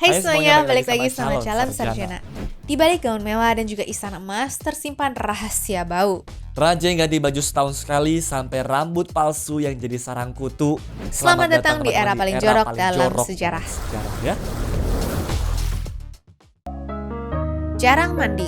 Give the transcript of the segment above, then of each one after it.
Hai Hai semuanya, semuanya, balik balik lagi lagi sama sama Calon Calon Sarjana. Sarjana. Di balik gaun mewah dan juga istana emas tersimpan rahasia bau. Raja yang ganti baju setahun sekali sampai rambut palsu yang jadi sarang kutu. Selamat datang di era teman-teman paling era jorok paling dalam jorok sejarah. dalam sejarah ya. Jarang mandi.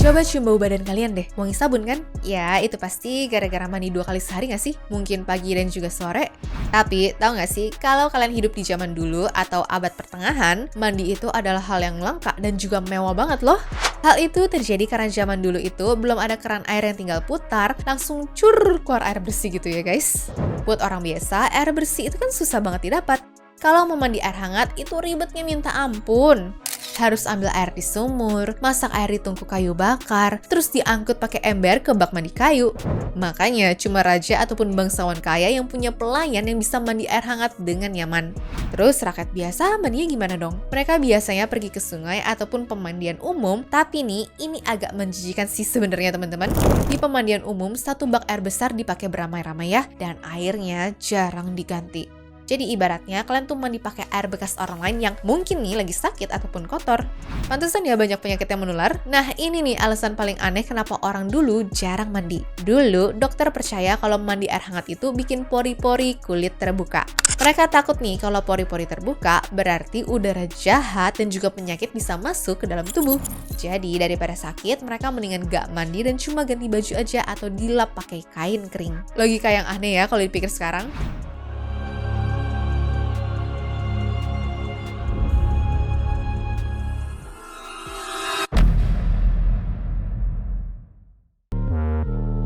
Coba cium bau badan kalian deh, wangi sabun kan? Ya, itu pasti gara-gara mandi 2 kali sehari gak sih? Mungkin pagi dan juga sore. Tapi, tahu gak sih, kalau kalian hidup di zaman dulu atau abad pertengahan, mandi itu adalah hal yang langka dan juga mewah banget loh. Hal itu terjadi karena zaman dulu itu belum ada keran air yang tinggal putar, langsung cur keluar air bersih gitu ya guys. Buat orang biasa, air bersih itu kan susah banget didapat. Kalau mau mandi air hangat, itu ribetnya minta ampun. Harus ambil air di sumur, masak air di tungku kayu bakar, terus diangkut pakai ember ke bak mandi kayu. Makanya cuma raja ataupun bangsawan kaya yang punya pelayan yang bisa mandi air hangat dengan nyaman. Terus rakyat biasa mandinya gimana dong? Mereka biasanya pergi ke sungai ataupun pemandian umum, tapi nih ini agak menjijikan sih sebenarnya teman-teman. Di pemandian umum, satu bak air besar dipakai beramai-ramai ya, dan airnya jarang diganti. Jadi ibaratnya kalian tuh mandi pakai air bekas orang lain yang mungkin nih lagi sakit ataupun kotor. Pantesan ya banyak penyakit yang menular. Nah ini nih alasan paling aneh kenapa orang dulu jarang mandi. Dulu dokter percaya kalau mandi air hangat itu bikin pori-pori kulit terbuka. Mereka takut nih kalau pori-pori terbuka berarti udara jahat dan juga penyakit bisa masuk ke dalam tubuh. Jadi daripada sakit mereka mendingan gak mandi dan cuma ganti baju aja atau dilap pakai kain kering. Logika yang aneh ya kalau dipikir sekarang.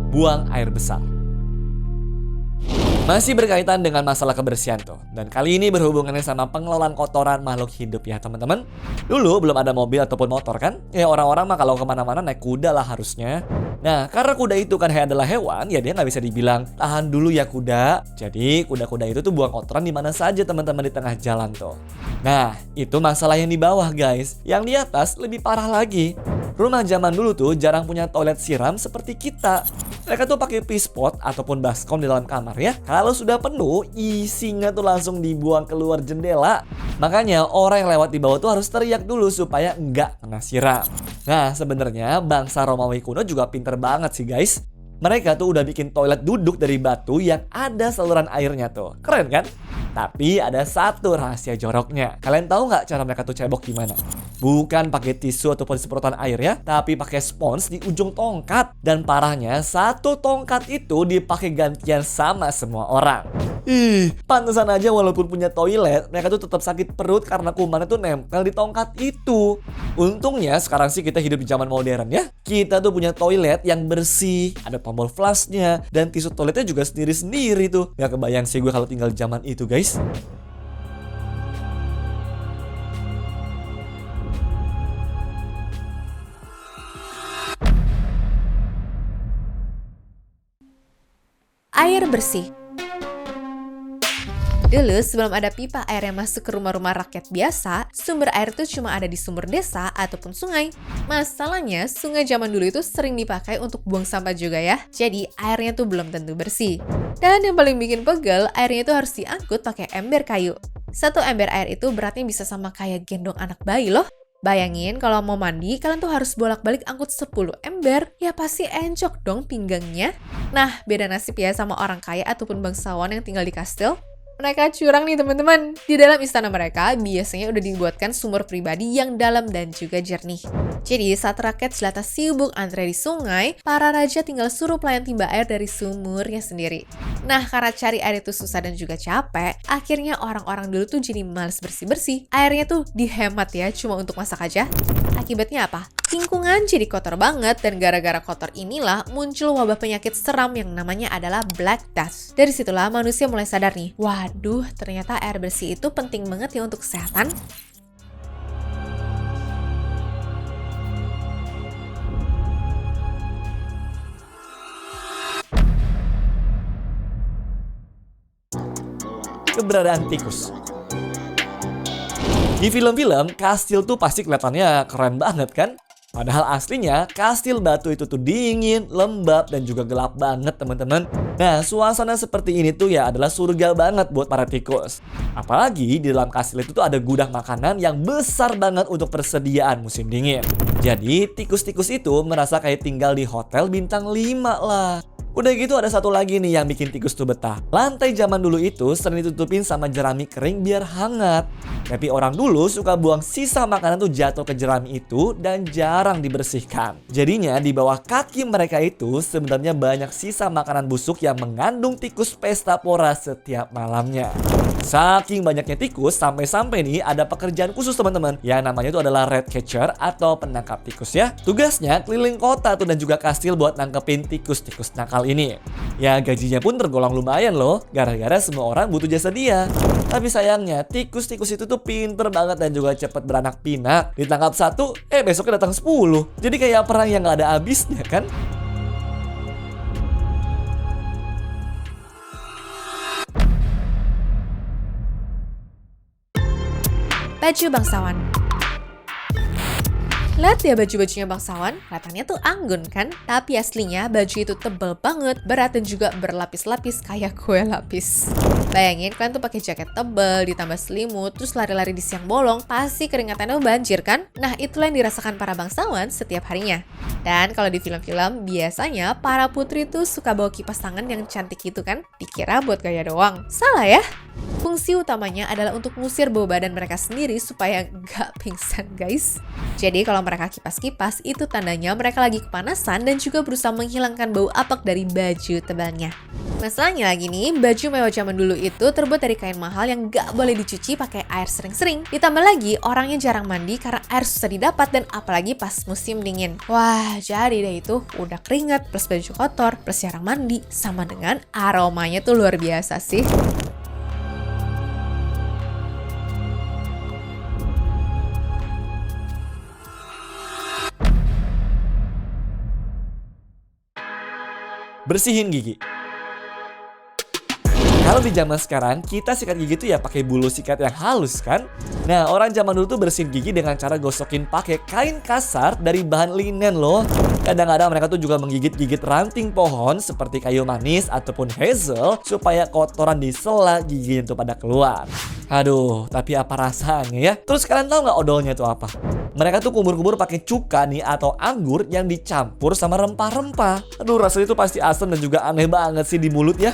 Buang air besar. Masih berkaitan dengan masalah kebersihan tuh. Dan kali ini berhubungannya sama pengelolaan kotoran makhluk hidup ya teman-teman. Dulu belum ada mobil ataupun motor kan? Ya orang-orang mah kalau kemana-mana naik kuda lah harusnya. Nah karena kuda itu kan adalah hewan, ya dia nggak bisa dibilang tahan dulu ya kuda. Jadi kuda-kuda itu tuh buang kotoran di mana saja teman-teman di tengah jalan tuh. Nah itu masalah yang di bawah guys. Yang di atas lebih parah lagi. Rumah zaman dulu tuh jarang punya toilet siram seperti kita. Mereka tuh pakai pispot ataupun baskom di dalam kamar ya. Kalau sudah penuh, isinya tuh langsung dibuang keluar jendela. Makanya orang yang lewat di bawah tuh harus teriak dulu supaya nggak kena siram. Nah sebenarnya bangsa Romawi kuno juga pinter banget sih guys. Mereka tuh udah bikin toilet duduk dari batu yang ada saluran airnya tuh. Keren kan? Tapi ada satu rahasia joroknya. Kalian tahu nggak cara mereka tuh cebok gimana? Bukan pakai tisu ataupun semprotan air ya, tapi pakai spons di ujung tongkat. Dan parahnya, satu tongkat itu dipakai gantian sama semua orang. Pantesan aja walaupun punya toilet, mereka tuh tetap sakit perut karena kumannya tuh nempel di tongkat itu. Untungnya sekarang sih kita hidup di zaman modern ya. Kita tuh punya toilet yang bersih, ada tombol flushnya, dan tisu toiletnya juga sendiri-sendiri tuh. Gak kebayang sih gue kalau tinggal di zaman itu guys. Air bersih. Dulu sebelum ada pipa air yang masuk ke rumah-rumah rakyat biasa, sumber air itu cuma ada di sumber desa ataupun sungai. Masalahnya, sungai zaman dulu itu sering dipakai untuk buang sampah juga ya. Jadi airnya tuh belum tentu bersih. Dan yang paling bikin pegel, airnya itu harus diangkut pakai ember kayu. Satu ember air itu beratnya bisa sama kayak gendong anak bayi loh. Bayangin kalau mau mandi, kalian tuh harus bolak-balik angkut 10 ember. Ya pasti encok dong pinggangnya. Nah, beda nasib ya sama orang kaya ataupun bangsawan yang tinggal di kastil. Mereka curang nih teman-teman. Di dalam istana mereka biasanya udah dibuatkan sumur pribadi yang dalam dan juga jernih. Jadi saat rakyat jelata sibuk antre di sungai, para raja tinggal suruh pelayan timba air dari sumurnya sendiri. Nah karena cari air itu susah dan juga capek, akhirnya orang-orang dulu tuh jadi males bersih-bersih. Airnya tuh dihemat ya, cuma untuk masak aja. Akibatnya apa? Lingkungan jadi kotor banget dan gara-gara kotor inilah muncul wabah penyakit seram yang namanya adalah Black Death. Dari situlah manusia mulai sadar nih, waduh ternyata air bersih itu penting banget ya untuk kesehatan. Keberadaan tikus. Di film-film, kastil tuh pasti kelihatannya keren banget kan? Padahal aslinya kastil batu itu tuh dingin, lembab, dan juga gelap banget teman-teman. Nah, suasana seperti ini tuh ya adalah surga banget buat para tikus. Apalagi di dalam kastil itu tuh ada gudang makanan yang besar banget untuk persediaan musim dingin. Jadi tikus-tikus itu merasa kayak tinggal di hotel bintang 5 lah. Udah gitu ada satu lagi nih yang bikin tikus tuh betah. Lantai zaman dulu itu sering ditutupin sama jerami kering biar hangat. Tapi orang dulu suka buang sisa makanan tuh jatuh ke jerami itu dan jarang dibersihkan. Jadinya di bawah kaki mereka itu sebenarnya banyak sisa makanan busuk yang mengandung tikus pesta pora setiap malamnya. Saking banyaknya tikus sampai-sampai nih ada pekerjaan khusus teman-teman yang namanya itu adalah rat catcher atau penangkap tikus ya. Tugasnya keliling kota tuh dan juga kastil buat nangkepin tikus-tikus nakal ini. Ya gajinya pun tergolong lumayan loh, gara-gara semua orang butuh jasa dia. Tapi sayangnya tikus-tikus itu tuh pinter banget dan juga cepet beranak pinak. Ditangkap satu, besoknya datang 10. Jadi kayak perang yang gak ada habisnya kan. Baju bangsawan. Lihat ya baju-bajunya bangsawan, kelihatannya tuh anggun kan? Tapi aslinya baju itu tebal banget, berat dan juga berlapis-lapis kayak kue lapis. Bayangin kalian tuh pakai jaket tebal, ditambah selimut, terus lari-lari di siang bolong, pasti keringatannya banjir kan? Nah itulah yang dirasakan para bangsawan setiap harinya. Dan kalau di film-film, biasanya para putri tuh suka bawa kipas tangan yang cantik gitu kan? Dikira buat gaya doang. Salah ya? Fungsi utamanya adalah untuk ngusir bau badan mereka sendiri supaya nggak pingsan guys. Jadi kalau mereka kipas-kipas, itu tandanya mereka lagi kepanasan dan juga berusaha menghilangkan bau apek dari baju tebalnya. Masalahnya lagi nih, baju mewah zaman dulu itu terbuat dari kain mahal yang nggak boleh dicuci pakai air sering-sering. Ditambah lagi, orangnya jarang mandi karena air susah didapat dan apalagi pas musim dingin. Wah, jadi deh itu udah keringat plus baju kotor plus jarang mandi sama dengan aromanya tuh luar biasa sih. Bersihin gigi. Kalau di zaman sekarang, kita sikat gigi tuh ya pakai bulu sikat yang halus kan? Nah, orang zaman dulu tuh bersihin gigi dengan cara gosokin pakai kain kasar dari bahan linen loh. Kadang-kadang mereka tuh juga menggigit-gigit ranting pohon seperti kayu manis ataupun hazel supaya kotoran di sela giginya tuh pada keluar. Aduh, tapi apa rasanya ya? Terus kalian tahu nggak odolnya itu apa? Mereka tuh kubur-kubur pakai cuka nih atau anggur yang dicampur sama rempah-rempah. Aduh, rasanya tuh pasti asam dan juga aneh banget sih di mulut ya.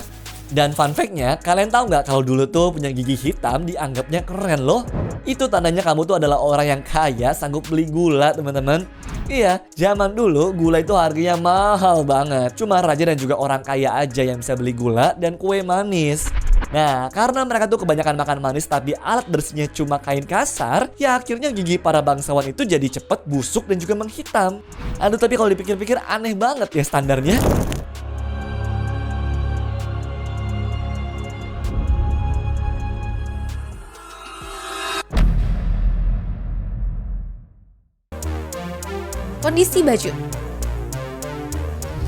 Dan fun fact-nya, kalian tahu nggak kalau dulu tuh punya gigi hitam dianggapnya keren loh? Itu tandanya kamu tuh adalah orang yang kaya sanggup beli gula teman-teman. Iya, zaman dulu gula itu harganya mahal banget. Cuma raja dan juga orang kaya aja yang bisa beli gula dan kue manis. Nah, karena mereka tuh kebanyakan makan manis tapi alat bersihnya cuma kain kasar, ya akhirnya gigi para bangsawan itu jadi cepet busuk dan juga menghitam. Aduh, tapi kalau dipikir-pikir aneh banget ya standarnya. Kondisi baju.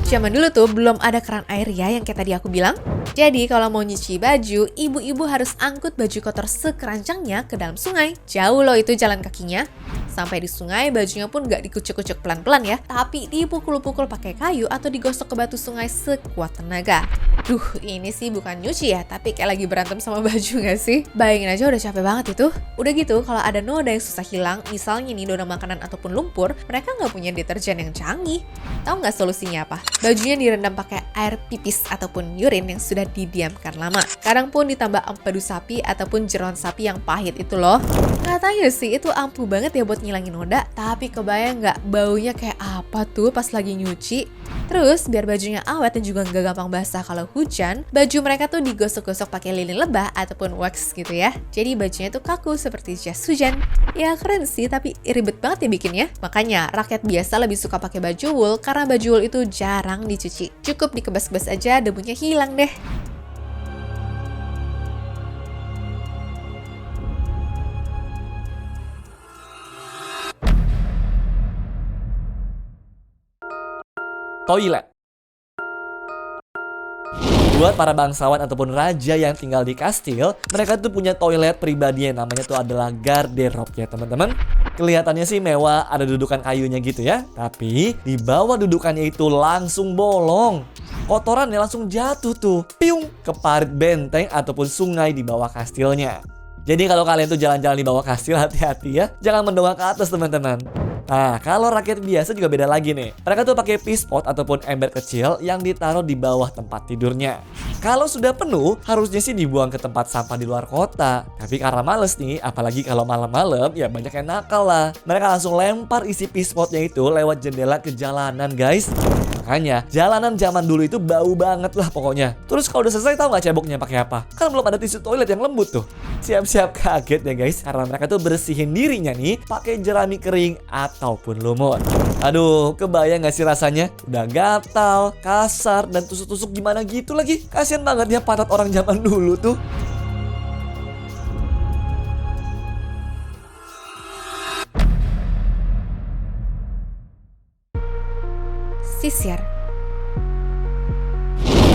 Zaman dulu tuh belum ada keran air ya yang kayak tadi aku bilang. Jadi kalau mau nyuci baju, ibu-ibu harus angkut baju kotor sekerancangnya ke dalam sungai. Jauh loh itu jalan kakinya. Sampai di sungai, bajunya pun gak dikucuk-kucuk pelan-pelan ya, tapi dipukul-pukul pakai kayu atau digosok ke batu sungai sekuat tenaga. Duh, ini sih bukan nyuci ya, tapi kayak lagi berantem sama baju gak sih? Bayangin aja udah capek banget itu. Udah gitu, kalau ada noda yang susah hilang, misalnya nih noda makanan ataupun lumpur, mereka gak punya deterjen yang canggih. Tahu nggak solusinya apa? Bajunya direndam pakai air pipis ataupun urin yang sudah didiamkan lama. Kadang pun ditambah empedu sapi ataupun jeroan sapi yang pahit itu loh. Katanya sih itu ampuh banget ya buat ngilangin noda, tapi kebayang nggak baunya kayak apa tuh pas lagi nyuci? Terus biar bajunya awet dan juga nggak gampang basah kalau hujan, baju mereka tuh digosok-gosok pakai lilin lebah ataupun wax gitu ya. Jadi bajunya tuh kaku seperti jas hujan. Ya keren sih, tapi ribet banget ya bikinnya. Makanya rakyat biasa lebih suka pakai baju wool karena baju wool itu jarang dicuci. Cukup dikebas-kebas aja, debunya hilang deh. Toilet. Buat para bangsawan ataupun raja yang tinggal di kastil, mereka tuh punya toilet pribadi yang namanya tuh adalah garderobe ya teman-teman. Kelihatannya sih mewah, ada dudukan kayunya gitu ya. Tapi di bawah dudukannya itu langsung bolong. Kotorannya langsung jatuh tuh, piung, ke parit benteng ataupun sungai di bawah kastilnya. Jadi kalau kalian tuh jalan-jalan di bawah kastil, hati-hati ya. Jangan mendongak ke atas teman-teman. Nah, kalau rakyat biasa juga beda lagi nih. Mereka tuh pakai pispot ataupun ember kecil yang ditaruh di bawah tempat tidurnya. Kalau sudah penuh, harusnya sih dibuang ke tempat sampah di luar kota. Tapi karena males nih, apalagi kalau malam-malam, ya banyak yang nakal lah. Mereka langsung lempar isi pispotnya itu lewat jendela ke jalanan, guys. Makanya, jalanan zaman dulu itu bau banget lah pokoknya. Terus kalau udah selesai, tahu nggak ceboknya pakai apa? Kan belum ada tisu toilet yang lembut tuh. Siap-siap kaget ya guys, karena mereka tuh bersihin dirinya nih pakai jerami kering ataupun lumut. Aduh, kebayang gak sih rasanya? Udah gatal, kasar, dan tusuk-tusuk gimana gitu lagi. Kasian banget ya pantat orang zaman dulu tuh. Sisir.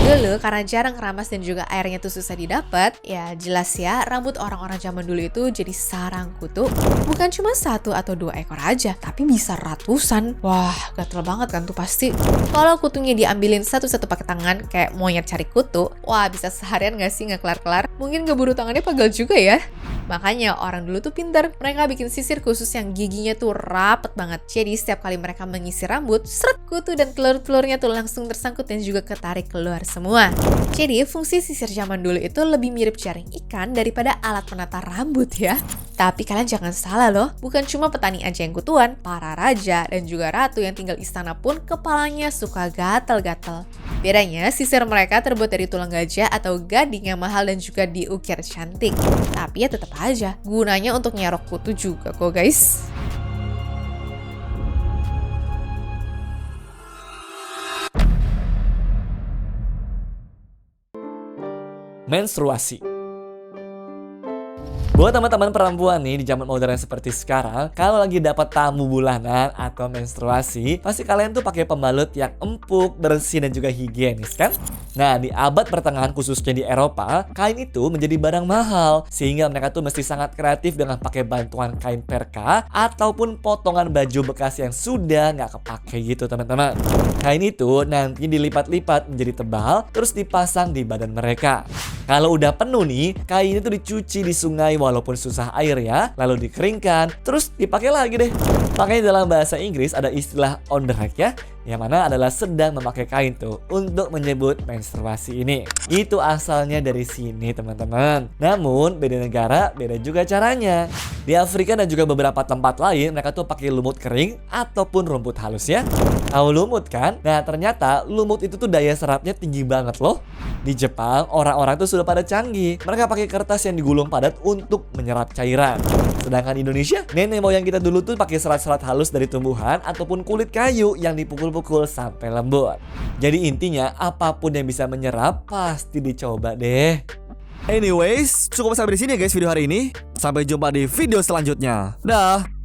Dulu karena jarang keramas dan juga airnya tuh susah didapat, ya jelas ya rambut orang-orang zaman dulu itu jadi sarang kutu. Bukan cuma 1 atau 2 ekor aja, tapi bisa ratusan. Wah, gatel banget kan tuh pasti. Kalau kutunya diambilin satu-satu pakai tangan kayak monyet cari kutu, wah bisa seharian gak sih nggak kelar-kelar? Mungkin keburu tangannya pegel juga ya. Makanya orang dulu tuh pinter. Mereka bikin sisir khusus yang giginya tuh rapet banget. Jadi setiap kali mereka menyisir rambut, seret, kutu dan telur-telurnya tuh langsung tersangkut dan juga ketarik keluar semua. Jadi fungsi sisir zaman dulu itu lebih mirip jaring ikan daripada alat penata rambut ya. Tapi kalian jangan salah loh, bukan cuma petani aja yang kutuan, para raja dan juga ratu yang tinggal istana pun kepalanya suka gatal-gatal. Bedanya, sisir mereka terbuat dari tulang gajah atau gading yang mahal dan juga diukir cantik. Tapi ya tetap aja, gunanya untuk nyerok kutu juga kok guys. Menstruasi. Buat teman-teman perempuan nih di zaman modern seperti sekarang, kalau lagi dapat tamu bulanan atau menstruasi, pasti kalian tuh pakai pembalut yang empuk, bersih dan juga higienis kan? Nah, di abad pertengahan khususnya di Eropa, kain itu menjadi barang mahal sehingga mereka tuh mesti sangat kreatif dengan pakai bantuan kain perka ataupun potongan baju bekas yang sudah nggak kepake gitu teman-teman. Kain itu nanti dilipat-lipat menjadi tebal terus dipasang di badan mereka. Kalau udah penuh nih, kain itu dicuci di sungai walaupun susah air ya, lalu dikeringkan, terus dipakai lagi deh. Makanya dalam bahasa Inggris ada istilah on the rack ya, yang mana adalah sedang memakai kain tuh untuk menyebut menstruasi ini. Itu asalnya dari sini teman-teman. Namun beda negara beda juga caranya. Di Afrika dan juga beberapa tempat lain mereka tuh pakai lumut kering ataupun rumput halus ya. Tahu lumut kan? Nah ternyata lumut itu tuh daya serapnya tinggi banget loh. Di Jepang orang-orang tuh sudah pada canggih. Mereka pakai kertas yang digulung padat untuk menyerap cairan. Sedangkan di Indonesia, nenek moyang kita dulu tuh pakai serat-serat halus dari tumbuhan ataupun kulit kayu yang dipukul-pukul sampai lembut. Jadi intinya apapun yang bisa menyerap pasti dicoba deh. Anyways, cukup sampai di sini ya guys video hari ini. Sampai jumpa di video selanjutnya. Dah.